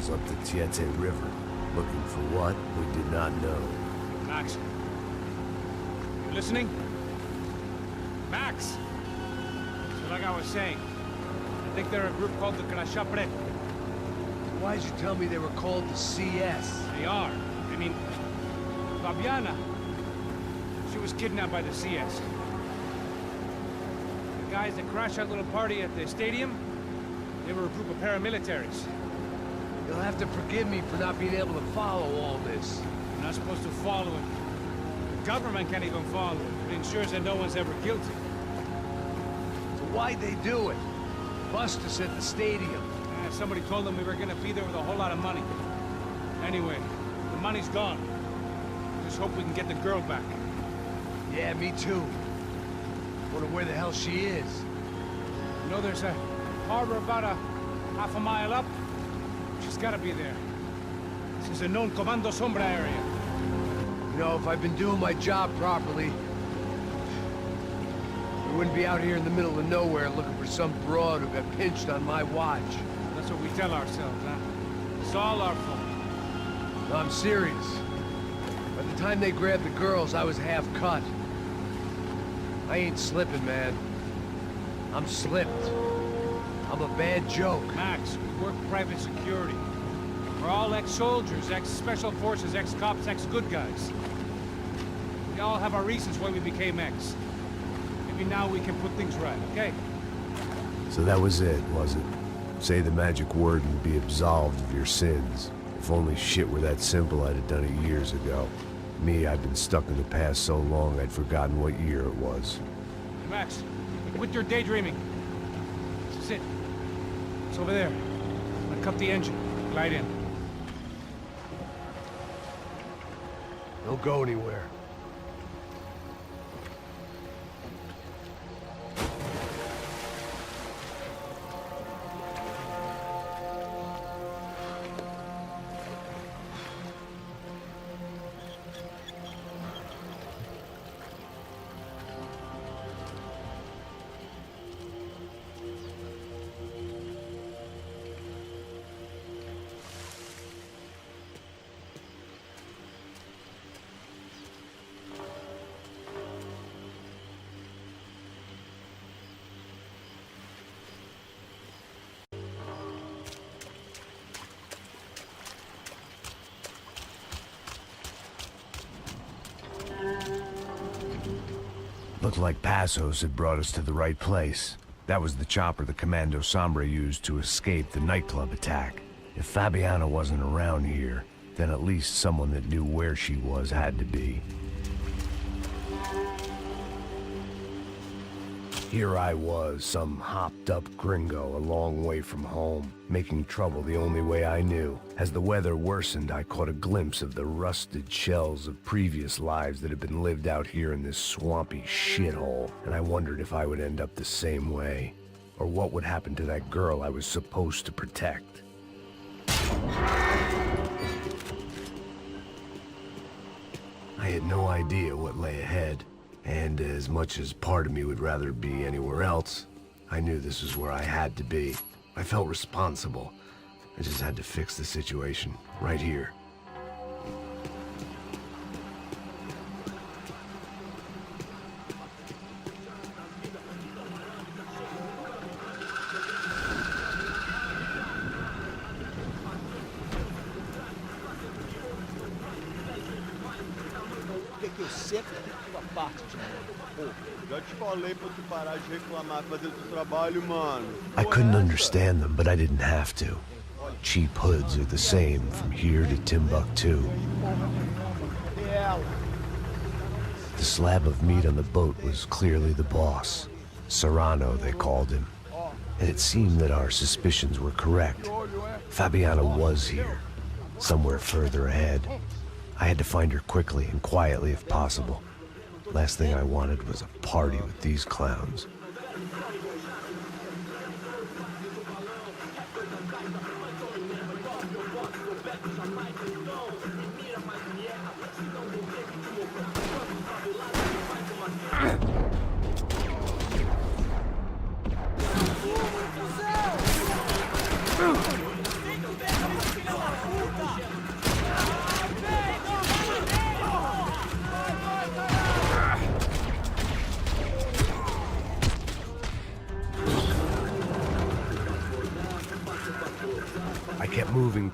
miles up the Tietze River. Looking for what, we did not know. Max. You listening? Max! So like I was saying, I think they're a group called the Crashapre. Why'd you tell me they were called the CS? They are. I mean, Fabiana. She was kidnapped by the CS. The guys that crashed that little party at the stadium, they were a group of paramilitaries. You'll have to forgive me for not being able to follow all this. You're not supposed to follow it. The government can't even follow it. It ensures that no one's ever guilty. So why'd they do it? Bust us at the stadium. Somebody told them we were gonna be there with a whole lot of money. Anyway, the money's gone. Just hope we can get the girl back. Yeah, me too. Wonder where the hell she is. You know, there's a harbor about a half a mile up. She's gotta be there. This is a known Comando Sombra area. You know, if I've been doing my job properly, we wouldn't be out here in the middle of nowhere looking for some broad who got pinched on my watch. That's what we tell ourselves, huh? It's all our fault. No, I'm serious. By the time they grabbed the girls, I was half cut. I ain't slipping, man. I'm slipped. I'm a bad joke. Max, we work private security. We're all ex-soldiers, ex-special forces, ex-cops, ex-good guys. We all have our reasons why we became ex. Maybe now we can put things right, okay? So that was it, was it? Say the magic word and be absolved of your sins. If only shit were that simple, I'd have done it years ago. Me, I've been stuck in the past so long I'd forgotten what year it was. Hey, Max, quit your daydreaming. This is it. It's over there. I'm gonna cut the engine. Glide in. Don't go anywhere. Looked like Passos had brought us to the right place. That was the chopper the Comando Sombra used to escape the nightclub attack. If Fabiana wasn't around here, then at least someone that knew where she was had to be. Here I was, some hopped-up gringo a long way from home, making trouble the only way I knew. As the weather worsened, I caught a glimpse of the rusted shells of previous lives that had been lived out here in this swampy shithole, and I wondered if I would end up the same way, or what would happen to that girl I was supposed to protect. I had no idea what lay ahead. And as much as part of me would rather be anywhere else, I knew this was where I had to be. I felt responsible. I just had to fix the situation, right here. Já te falei pra tu parar de reclamar, fazer teu trabalho, mano. I couldn't understand them, but I didn't have to. Cheap hoods are the same from here to Timbuktu. The slab of meat on the boat was clearly the boss. Serrano, they called him. And it seemed that our suspicions were correct. Fabiana was here, somewhere further ahead. I had to find her quickly and quietly if possible. Last thing I wanted was a party with these clowns.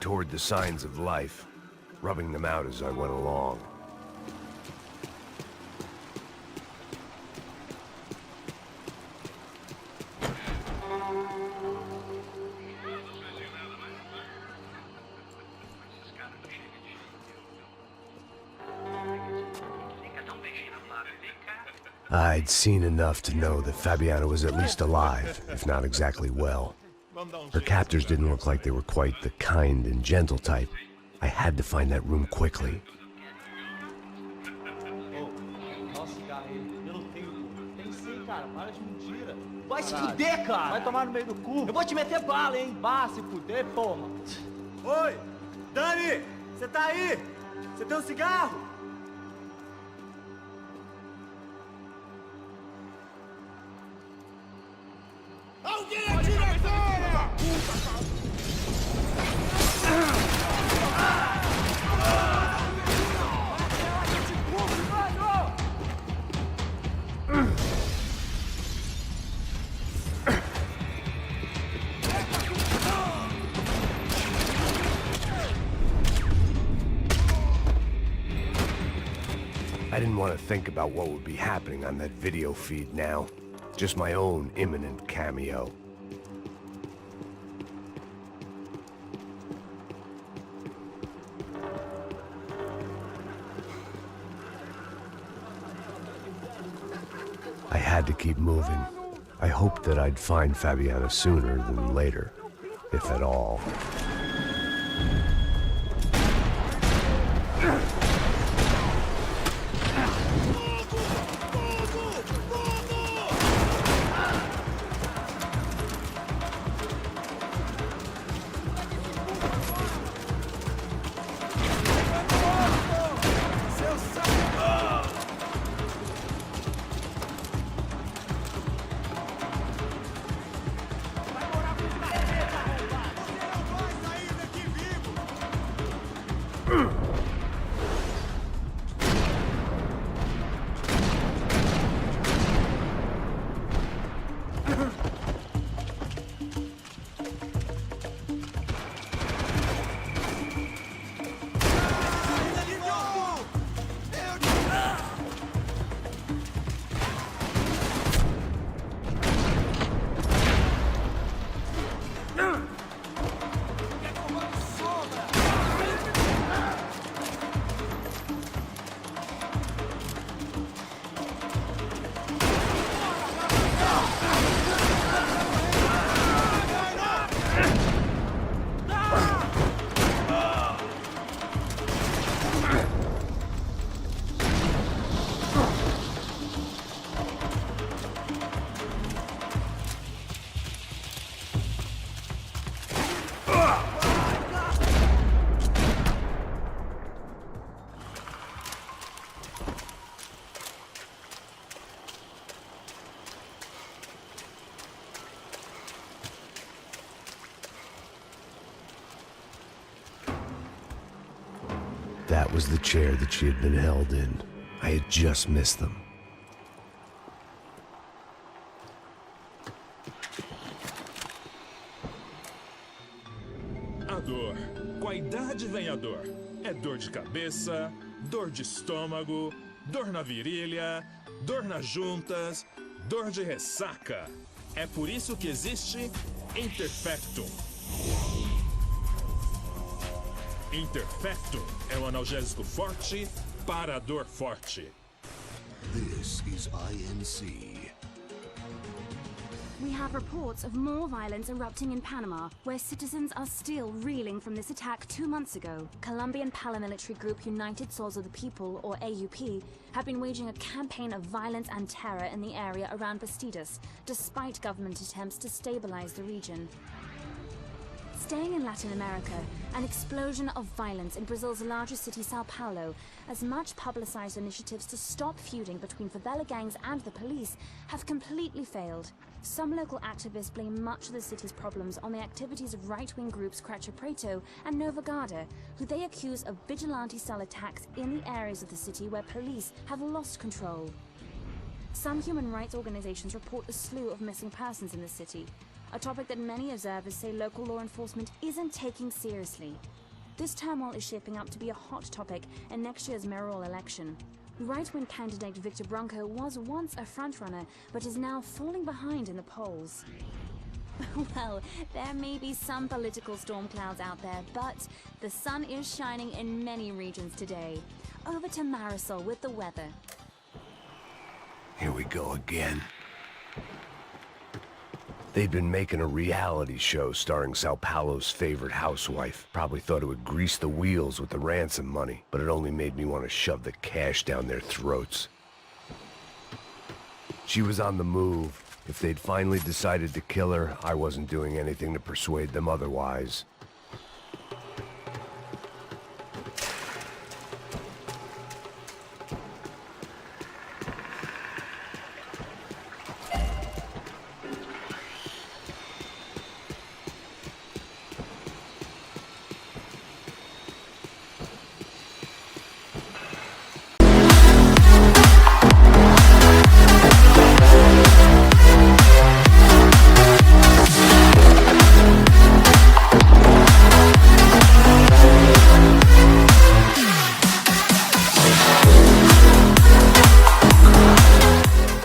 toward the signs of life, rubbing them out as I went along. I'd seen enough to know that Fabiana was at least alive, if not exactly well. Her captors didn't look like they were quite the kind and gentle type. I had to find that room quickly. Vai se fuder, cara! Vai tomar no meio do cu! Eu vou te meter bala, hein? Vá se fuder, porra! Oi! Dani! Você tá aí? Você tem um cigarro? Alguém atira agora! I didn't want to think about what would be happening on that video feed now. Just my own imminent cameo. I had to keep moving. I hoped that I'd find Fabiana sooner than later, if at all. That was the chair that she had been held in. I had just missed them. A dor. Com a idade vem a dor. É dor de cabeça, dor de estômago, dor na virilha, dor nas juntas, dor de ressaca. É por isso que existe Interfectum. Interfectum é um analgésico forte para a dor forte. This is INC. We have reports of more violence erupting in Panama, where citizens are still reeling from this attack 2 months ago. Colombian paramilitary group United Souls of the People, or AUP, have been waging a campaign of violence and terror in the area around Bastidas, despite government attempts to stabilize the region. Staying in Latin America, an explosion of violence in Brazil's largest city, São Paulo, as much publicized initiatives to stop feuding between favela gangs and the police have completely failed. Some local activists blame much of the city's problems on the activities of right-wing groups Cracha Preto and Nova Garda, who they accuse of vigilante-style attacks in the areas of the city where police have lost control. Some human rights organizations report a slew of missing persons in the city. a topic that many observers say local law enforcement isn't taking seriously. This turmoil is shaping up to be a hot topic in next year's mayoral election. Right-wing candidate Victor Branco was once a frontrunner, but is now falling behind in the polls. Well, there may be some political storm clouds out there, but the sun is shining in many regions today. Over to Marisol with the weather. Here we go again. They'd been making a reality show starring São Paulo's favorite housewife. Probably thought it would grease the wheels with the ransom money, but it only made me want to shove the cash down their throats. She was on the move. If they'd finally decided to kill her, I wasn't doing anything to persuade them otherwise.